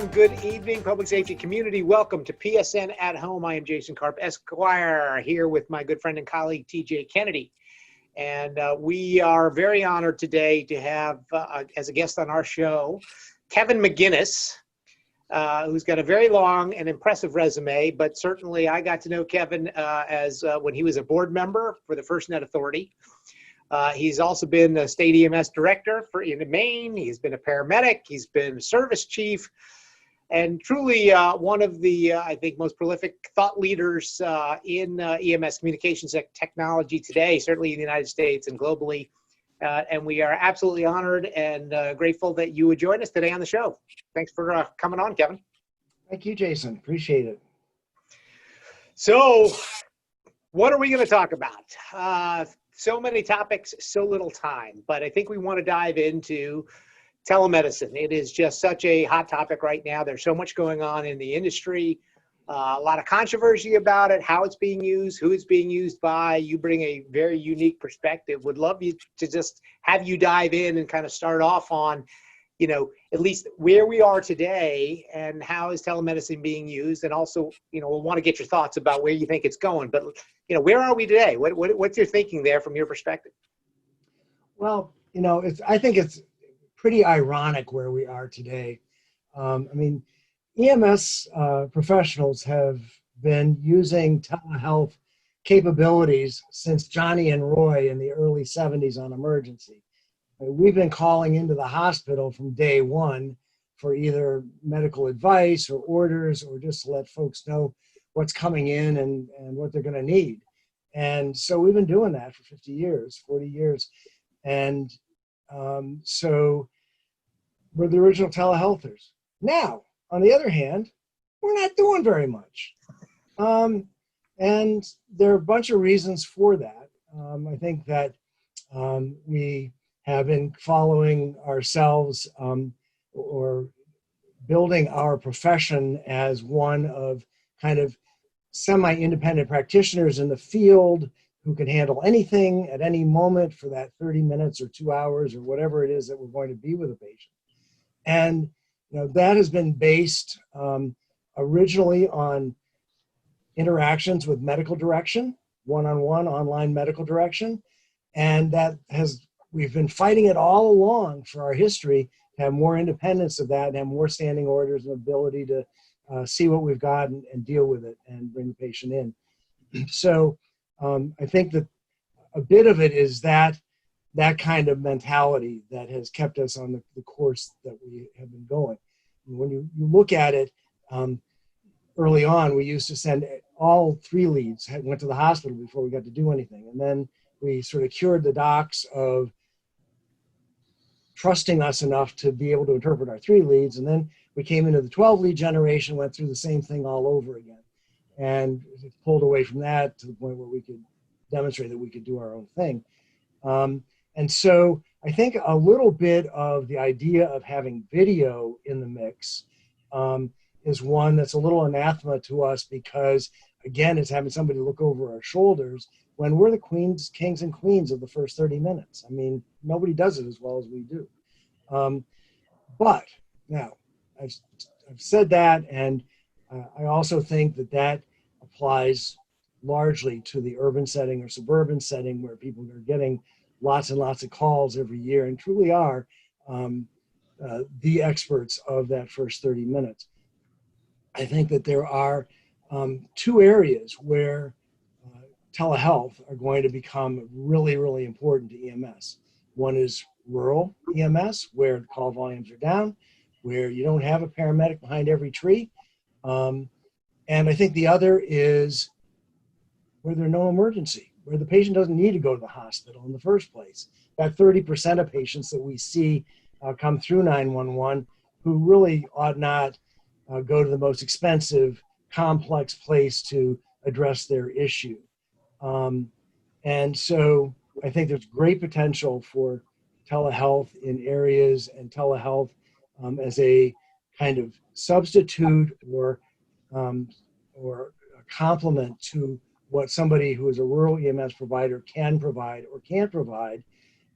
and good evening, public safety community. Welcome to PSN at Home. I am Jason Karp, Esquire, here with my good friend and colleague, TJ Kennedy. And we are very honored today to have, as a guest on our show, Kevin McGinnis, who's got a very long and impressive resume, but certainly I got to know Kevin as when he was a board member for the FirstNet Authority. He's also been the state EMS director in Maine. He's been a paramedic. He's been a service chief, and truly one of the, I think, most prolific thought leaders in EMS communications technology today, certainly in the United States and globally. And we are absolutely honored and grateful that you would join us today on the show. Thanks for coming on, Kevin. Thank you, Jason. Appreciate it. So, what are we going to talk about? So many topics, so little time, but I think we want to dive into telemedicine. It is just such a hot topic right now. There's so much going on in the industry, a lot of controversy about it, how it's being used, who it's being used by. You bring a very unique perspective. Would love you to just have you dive in and kind of start off on, you know, at least where we are today and how is telemedicine being used. And also, you know, we'll want to get your thoughts about where you think it's going, but you know, where are we today? What's your thinking there from your perspective? Well, you know, I think it's pretty ironic where we are today. I mean, EMS professionals have been using telehealth capabilities since Johnny and Roy in the early 70s on emergency. We've been calling into the hospital from day one for either medical advice or orders or just to let folks know what's coming in and what they're going to need. And so we've been doing that for 50 years, 40 years. And so we're the original telehealthers. Now, on the other hand, we're not doing very much. And there are a bunch of reasons for that. I think that we have been following ourselves or building our profession as one of kind of semi-independent practitioners in the field who can handle anything at any moment for that 30 minutes or 2 hours or whatever it is that we're going to be with a patient. And you know, that has been based originally on interactions with medical direction, one-on-one online medical direction. And we've been fighting it all along for our history to have more independence of that and have more standing orders and ability to see what we've got and deal with it and bring the patient in. So I think that a bit of it is that kind of mentality that has kept us on the course that we have been going. And when you look at it, early on, we used to send all 3 leads, went to the hospital before we got to do anything. And then we sort of cured the docs of trusting us enough to be able to interpret our 3 leads. And then we came into the 12 lead generation, went through the same thing all over again. And it pulled away from that to the point where we could demonstrate that we could do our own thing. And so I think a little bit of the idea of having video in the mix is one that's a little anathema to us because, again, it's having somebody look over our shoulders when we're the kings and queens of the first 30 minutes. I mean, nobody does it as well as we do. But now, I've said that, and I also think that applies largely to the urban setting or suburban setting where people are getting lots and lots of calls every year and truly are the experts of that first 30 minutes. I think that there are 2 areas where telehealth are going to become really, really important to EMS. One is rural EMS, where the call volumes are down, where you don't have a paramedic behind every tree. And I think the other is where there's no emergency, where the patient doesn't need to go to the hospital in the first place. That 30% of patients that we see come through 911 who really ought not go to the most expensive, complex place to address their issue. And so I think there's great potential for telehealth in areas and telehealth as a kind of substitute or a complement to what somebody who is a rural EMS provider can provide or can't provide,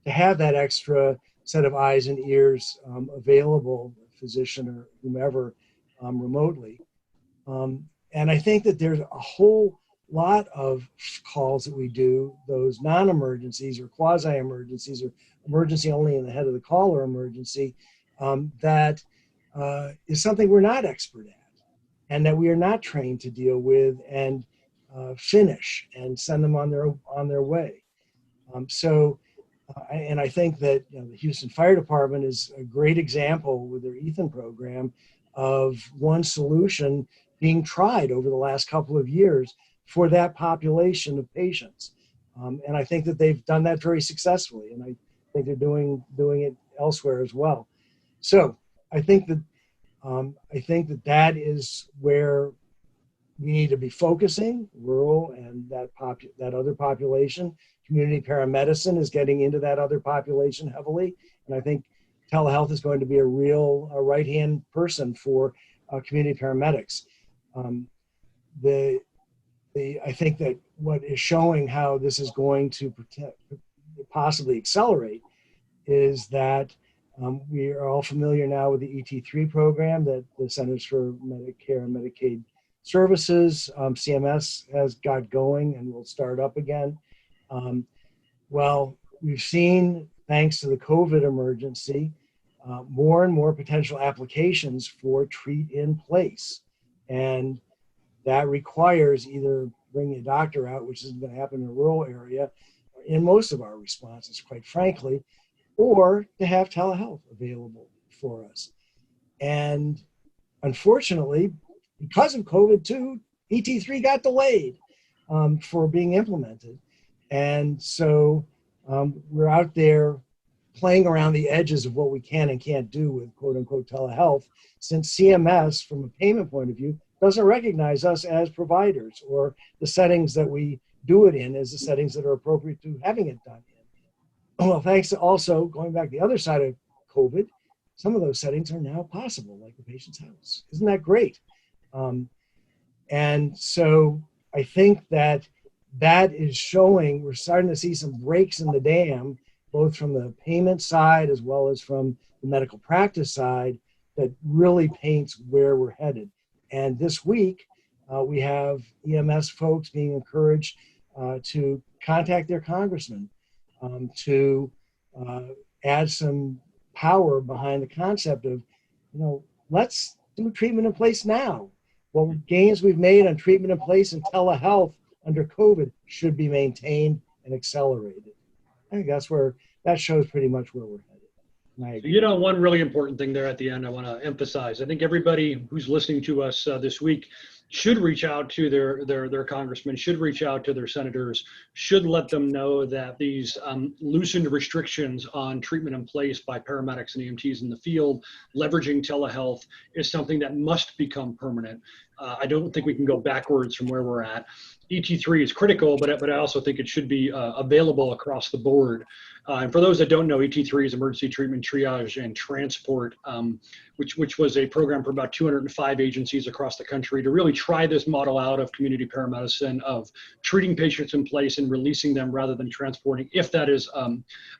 to have that extra set of eyes and ears available, physician or whomever, remotely. And I think that there's a whole lot of calls that we do, those non-emergencies or quasi-emergencies or emergency only in the head of the caller emergency, that is something we're not expert at and that we are not trained to deal with and finish and send them on their way. And I think that the Houston Fire Department is a great example with their ETHN program of one solution being tried over the last couple of years for that population of patients. And I think that they've done that very successfully, and I think they're doing it elsewhere as well. So I think that that is where we need to be focusing, rural and that other population. Community paramedicine is getting into that other population heavily, and I think telehealth is going to be a real right-hand person for community paramedics. I think that what is showing how this is going to possibly accelerate is that we are all familiar now with the ET3 program that the Centers for Medicare and Medicaid Services, CMS, has got going and will start up again. Well, we've seen, thanks to the COVID emergency, more and more potential applications for treat in place. And that requires either bringing a doctor out, which isn't going to happen in a rural area in most of our responses, quite frankly, or to have telehealth available for us. And unfortunately, because of COVID too, ET3 got delayed for being implemented. And so we're out there playing around the edges of what we can and can't do with quote unquote telehealth, since CMS, from a payment point of view, doesn't recognize us as providers, or the settings that we do it in as the settings that are appropriate to having it done in. Well, thanks to also going back the other side of COVID, some of those settings are now possible, like the patient's house. Isn't that great? And so I think that is showing, we're starting to see some breaks in the dam, both from the payment side as well as from the medical practice side, that really paints where we're headed. And this week, we have EMS folks being encouraged to contact their congressman to add some power behind the concept of, let's do treatment in place now. What gains we've made on treatment in place and telehealth under COVID should be maintained and accelerated. I think that shows pretty much where we're headed. So, one really important thing there at the end I want to emphasize. I think everybody who's listening to us this week should reach out to their congressmen, should reach out to their senators, should let them know that these loosened restrictions on treatment in place by paramedics and EMTs in the field, leveraging telehealth, is something that must become permanent. I don't think we can go backwards from where we're at. ET3 is critical, but I also think it should be available across the board. And for those that don't know, ET3 is Emergency Treatment Triage and Transport, which was a program for about 205 agencies across the country to really try this model out of community paramedicine, of treating patients in place and releasing them rather than transporting, if that is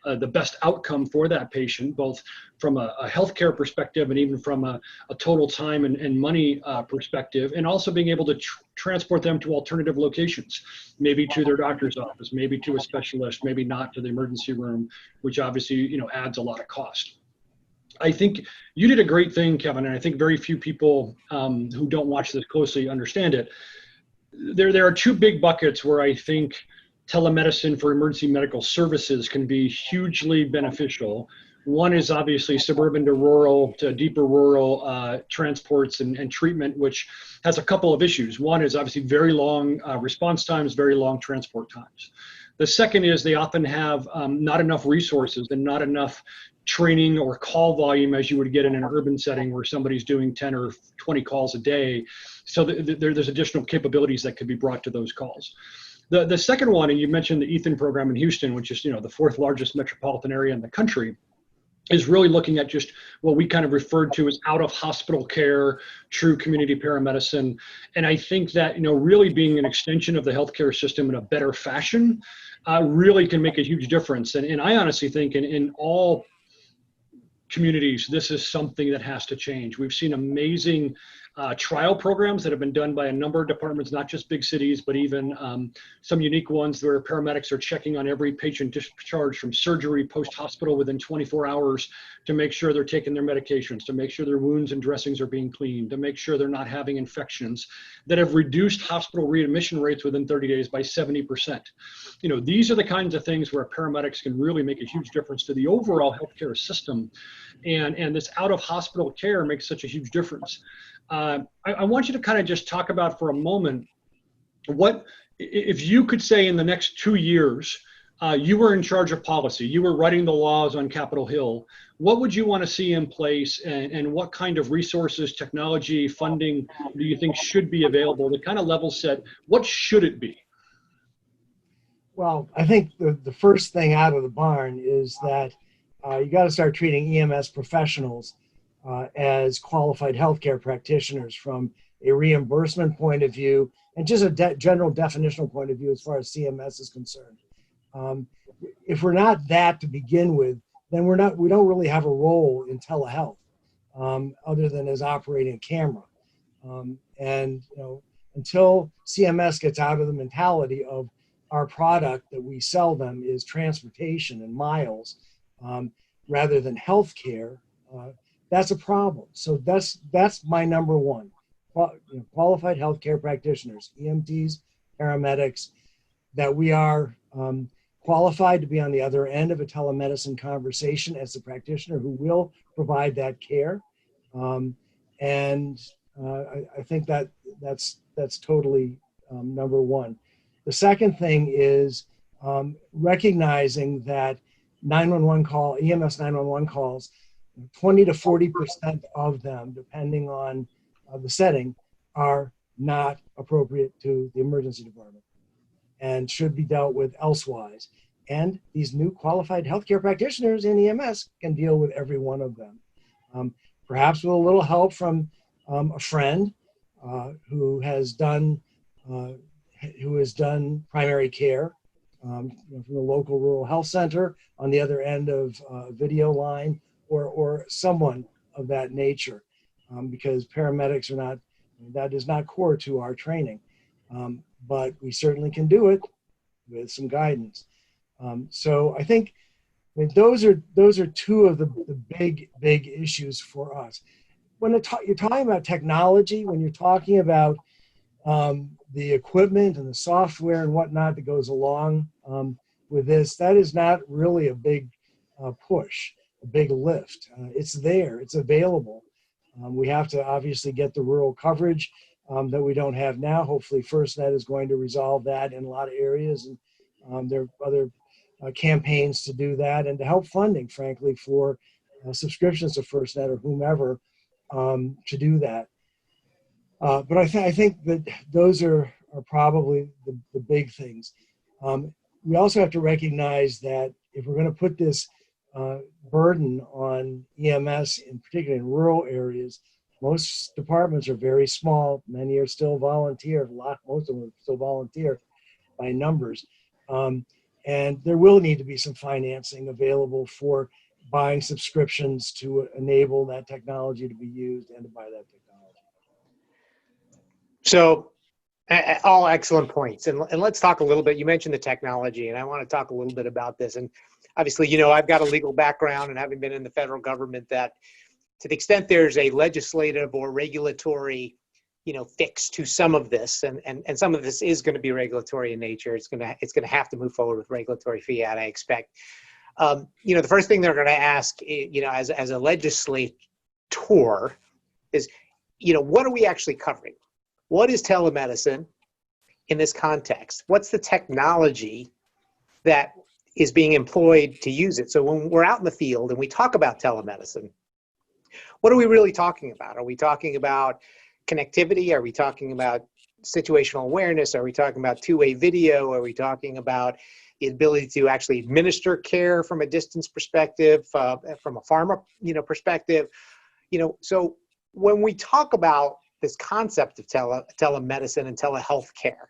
the best outcome for that patient, both from a healthcare perspective and even from a total time and money perspective, and also being able to transport them to alternative locations, maybe to their doctor's office, maybe to a specialist, maybe not to the emergency room, which obviously adds a lot of cost. I think you did a great thing, Kevin, and I think very few people who don't watch this closely understand it. There are two big buckets where I think telemedicine for emergency medical services can be hugely beneficial. One is obviously suburban to rural, to deeper rural transports and treatment, which has a couple of issues. One is obviously very long response times, very long transport times. The second is they often have not enough resources and not enough training or call volume as you would get in an urban setting where somebody's doing 10 or 20 calls a day. So there's additional capabilities that could be brought to those calls. The second one, and you mentioned the ETHN program in Houston, which is the fourth largest metropolitan area in the country, is really looking at just what we kind of referred to as out of hospital care, true community paramedicine. And I think that, really being an extension of the healthcare system in a better fashion really can make a huge difference. And I honestly think in all communities, this is something that has to change. We've seen amazing trial programs that have been done by a number of departments, not just big cities, but even some unique ones where paramedics are checking on every patient discharged from surgery post-hospital within 24 hours to make sure they're taking their medications, to make sure their wounds and dressings are being cleaned, to make sure they're not having infections, that have reduced hospital readmission rates within 30 days by 70%. You know, these are the kinds of things where paramedics can really make a huge difference to the overall healthcare system. And this out-of-hospital care makes such a huge difference. I want you to kind of just talk about for a moment, what, if you could say in the next 2 years, you were in charge of policy, you were writing the laws on Capitol Hill, what would you want to see in place, and what kind of resources, technology, funding do you think should be available to kind of level set? What should it be? Well, I think the first thing out of the barn is that you got to start treating EMS professionals as qualified healthcare practitioners from a reimbursement point of view and just a general definitional point of view as far as CMS is concerned. If we're not that to begin with, then we don't really have a role in telehealth other than as operating a camera. And you know, until CMS gets out of the mentality of our product that we sell them is transportation and miles rather than healthcare, that's a problem. So that's my number one. Qualified healthcare practitioners, EMTs, paramedics, that we are qualified to be on the other end of a telemedicine conversation as a practitioner who will provide that care. I think that's totally number one. The second thing is recognizing that 911 EMS 911 calls, 20 to 40% of them, depending on the setting, are not appropriate to the emergency department and should be dealt with elsewise. And these new qualified healthcare practitioners in EMS can deal with every one of them. Perhaps with a little help from a friend who has done primary care from the local rural health center on the other end of a video line, or someone of that nature, because paramedics are not, that is not core to our training, but we certainly can do it with some guidance. So I think those are two of the big issues for us. When you're talking about technology, when you're talking about the equipment and the software and whatnot that goes along with this, that is not really a big push, a big lift. It's there, it's available. We have to obviously get the rural coverage that we don't have now. Hopefully FirstNet is going to resolve that in a lot of areas, and there are other campaigns to do that and to help funding, frankly, for subscriptions to FirstNet or whomever to do that. But I think that those are probably the big things. We also have to recognize that if we're going to put this burden on EMS, in particular in rural areas, most departments are very small. Many are still volunteer. Most of them are still volunteer by numbers. And there will need to be some financing available for buying subscriptions to enable that technology to be used and to buy that technology. So all excellent points. And let's talk a little bit. You mentioned the technology, and I want to talk a little bit about this. And obviously, you know, I've got a legal background and having been in the federal government, that to the extent there's a legislative or regulatory, you know, fix to some of this, and some of this is going to be regulatory in nature. It's going to have to move forward with regulatory fiat, I expect. You know, the first thing they're going to ask, you know, as a legislator is, you know, what are we actually covering? What is telemedicine in this context? What's the technology that is being employed to use it? So when we're out in the field and we talk about telemedicine, what are we really talking about? Are we talking about connectivity? Are we talking about situational awareness? Are we talking about two-way video? Are we talking about the ability to actually administer care from a distance perspective, from a pharma, you know, perspective? You know, so when we talk about this concept of telemedicine and telehealth care,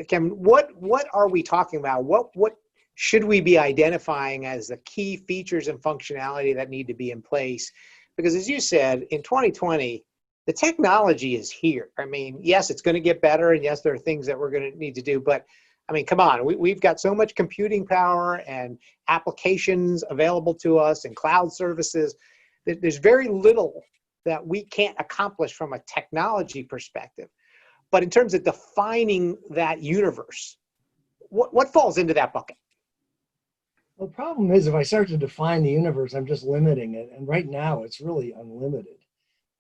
Kevin, what are we talking about? What should we be identifying as the key features and functionality that need to be in place? Because as you said, in 2020, the technology is here. I mean, yes, it's going to get better, and yes, there are things that we're going to need to do, but I mean, come on, we've got so much computing power and applications available to us and cloud services that there's very little that we can't accomplish from a technology perspective. But in terms of defining that universe, what falls into that bucket? Well, the problem is if I start to define the universe, I'm just limiting it. And right now it's really unlimited.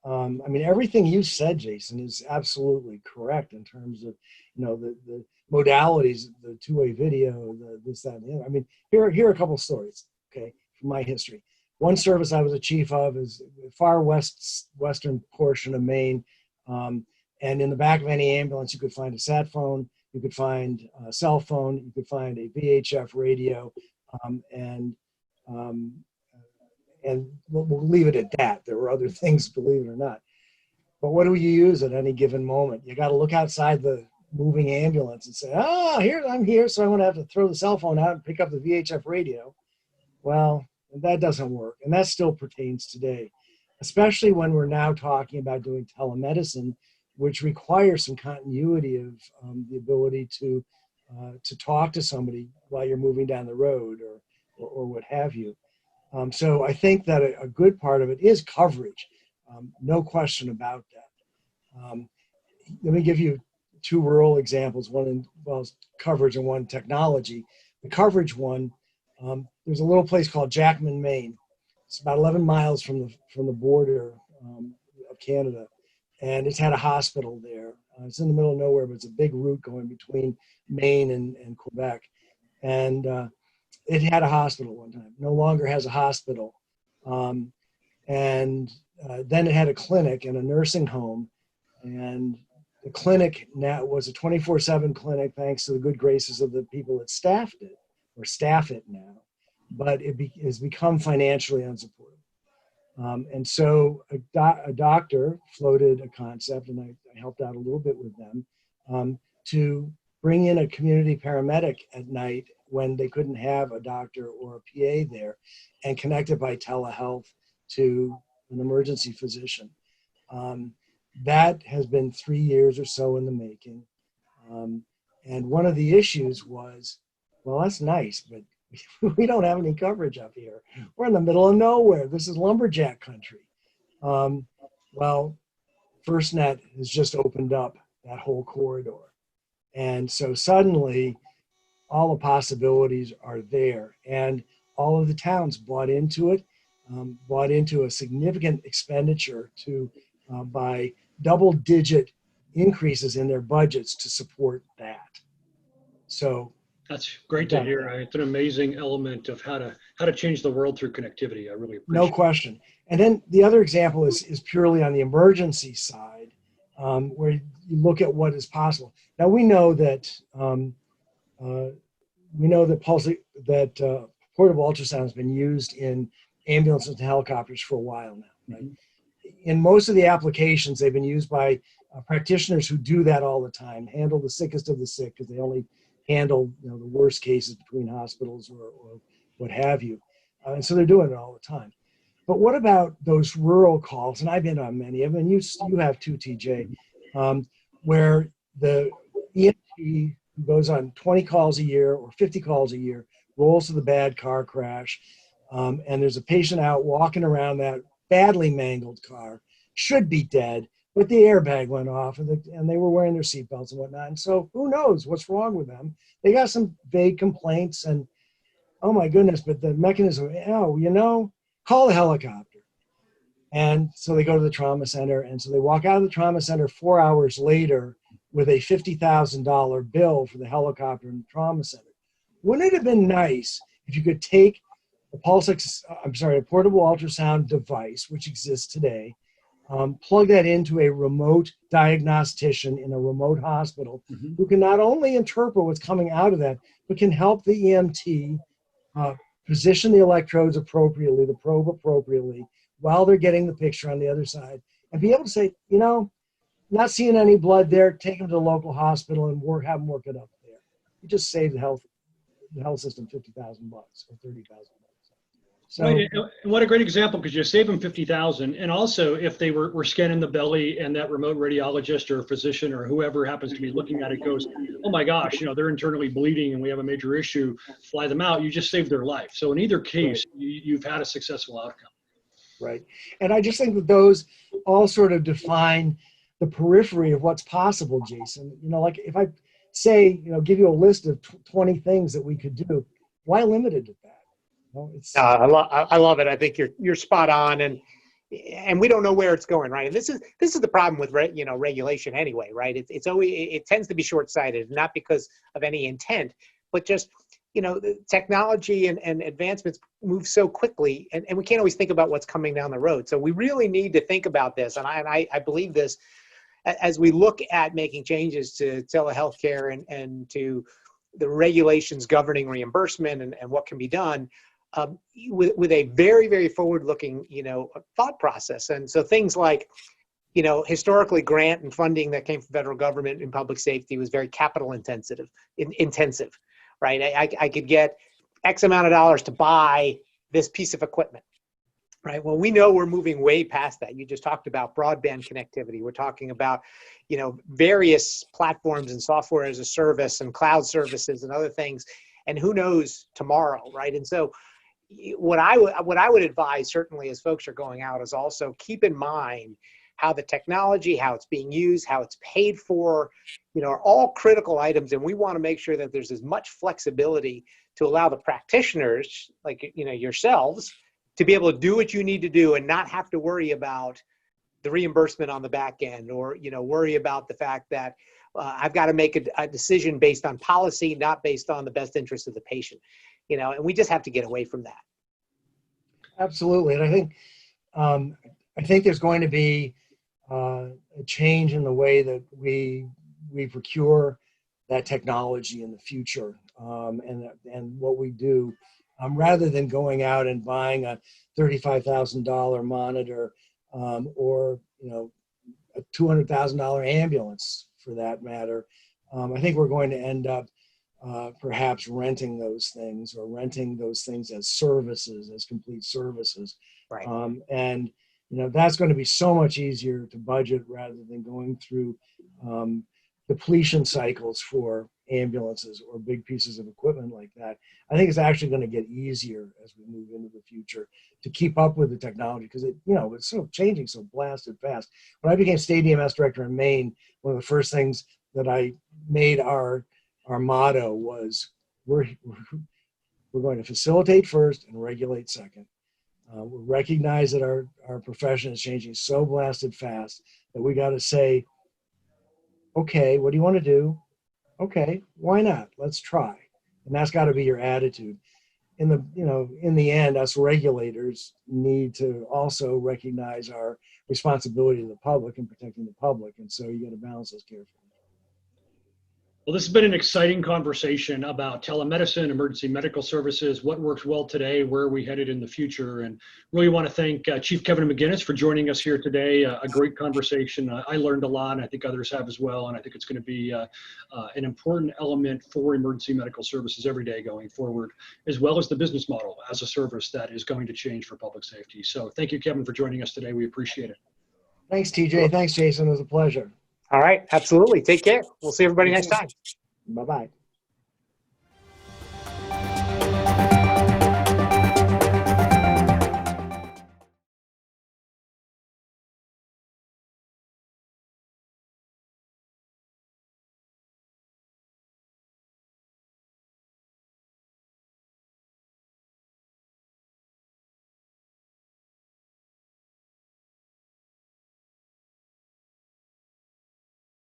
I mean, everything you said, Jason, is absolutely correct in terms of, the modalities, the two-way video, the this, that, and the other. I mean, here are a couple of stories, okay, from my history. One service I was a chief of is the far western portion of Maine. And in the back of any ambulance, you could find a sat phone, you could find a cell phone, you could find a VHF radio, and we'll leave it at that. There were other things, believe it or not. But what do you use at any given moment? You got to look outside the moving ambulance and say, I'm here, so I'm going to have to throw the cell phone out and pick up the VHF radio. Well, that doesn't work. And that still pertains today, especially when we're now talking about doing telemedicine, which requires some continuity of the ability to talk to somebody while you're moving down the road or what have you. So I think that a good part of it is coverage. No question about that. Let me give you two rural examples, one involves coverage and one technology. The coverage one, there's a little place called Jackman, Maine. It's about 11 miles from the border of Canada, and it's had a hospital there. It's in the middle of nowhere, but it's a big route going between Maine and Quebec. And it had a hospital one time, no longer has a hospital. And then it had a clinic and a nursing home. And the clinic now was a 24/7 clinic, thanks to the good graces of the people that staffed it, or staff it now. But it has become financially unsupportable. And so a doctor floated a concept, and I helped out a little bit with them, to bring in a community paramedic at night when they couldn't have a doctor or a PA there, and connect it by telehealth to an emergency physician. That has been 3 years or so in the making. And one of the issues was, well, that's nice, but we don't have any coverage up here. We're in the middle of nowhere. This is lumberjack country. Well, FirstNet has just opened up that whole corridor. And so suddenly all the possibilities are there. And all of the towns bought into it, bought into a significant expenditure to by double-digit increases in their budgets to support that. So that's great to hear. It's an amazing element of how to change the world through connectivity. I really appreciate it. No question. And then the other example is purely on the emergency side, where you look at what is possible. Now we know that portable ultrasound has been used in ambulances and helicopters for a while now. Right? In most of the applications, they've been used by practitioners who do that all the time, handle the sickest of the sick, because they only handle the worst cases between hospitals or what have you. And so they're doing it all the time. But what about those rural calls? And I've been on many of them, and you have too, TJ, where the EMT goes on 20 calls a year or 50 calls a year, rolls to the bad car crash, and there's a patient out walking around that badly mangled car, should be dead, but the airbag went off and they were wearing their seatbelts and whatnot. And so who knows what's wrong with them? They got some vague complaints and, oh my goodness, but the mechanism, call the helicopter. And so they go to the trauma center. And so they walk out of the trauma center 4 hours later with a $50,000 bill for the helicopter and the trauma center. Wouldn't it have been nice if you could take a portable ultrasound device, which exists today, plug that into a remote diagnostician in a remote hospital, who can not only interpret what's coming out of that, but can help the EMT position the electrodes appropriately, the probe appropriately, while they're getting the picture on the other side, and be able to say, not seeing any blood there, take them to the local hospital and have them work it up there. You just save the health system $50,000 or $30,000. So Right, and what a great example, because you save them 50,000. And also, if they were scanning the belly and that remote radiologist or physician or whoever happens to be looking at it goes, oh my gosh, they're internally bleeding and we have a major issue, fly them out, you just saved their life. So in either case, you've had a successful outcome. right. And I just think that those all sort of define the periphery of what's possible, Jason. Like if I say, give you a list of 20 things that we could do, why limit it at that? It's I love it. I think you're spot on, and we don't know where it's going, right? And this is the problem with regulation anyway, right? It tends to be short-sighted, not because of any intent, but just the technology and advancements move so quickly, and we can't always think about what's coming down the road. So we really need to think about this, and I believe this as we look at making changes to telehealth care and to the regulations governing reimbursement and what can be done. With a very, very forward-looking, thought process. And so things like, historically grant and funding that came from federal government in public safety was very capital intensive, right? I could get X amount of dollars to buy this piece of equipment, right? Well, we know we're moving way past that. You just talked about broadband connectivity. We're talking about, various platforms and software as a service and cloud services and other things. And who knows tomorrow, right? And so what I would advise, certainly as folks are going out, is also keep in mind how the technology, how it's being used, how it's paid for, are all critical items. And we want to make sure that there's as much flexibility to allow the practitioners, like, yourselves, to be able to do what you need to do and not have to worry about the reimbursement on the back end, or, worry about the fact that I've got to make a decision based on policy, not based on the best interest of the patient. And we just have to get away from that. Absolutely. And I think there's going to be a change in the way that we procure that technology in the future, and what we do, rather than going out and buying a $35,000 monitor, or a $200,000 ambulance for that matter. I think we're going to end up perhaps renting those things as services, as complete services. Right. And that's going to be so much easier to budget rather than going through depletion cycles for ambulances or big pieces of equipment like that. I think it's actually going to get easier as we move into the future to keep up with the technology, because it's so changing so blasted fast. When I became state EMS director in Maine, one of the first things that I made our motto was, we're going to facilitate first and regulate second. We recognize that our profession is changing so blasted fast that we got to say, okay, what do you want to do? Okay, why not? Let's try. And that's got to be your attitude. In the end, us regulators need to also recognize our responsibility to the public and protecting the public. And so you got to balance those carefully. Well, this has been an exciting conversation about telemedicine, emergency medical services, what works well today, where are we headed in the future, and really want to thank Chief Kevin McGinnis for joining us here today. A great conversation. I learned a lot, and I think others have as well, and I think it's going to be an important element for emergency medical services every day going forward, as well as the business model as a service that is going to change for public safety. So thank you, Kevin, for joining us today. We appreciate it. Thanks, TJ. Thanks, Jason. It was a pleasure. All right. Absolutely. Take care. We'll see everybody next time. Bye-bye.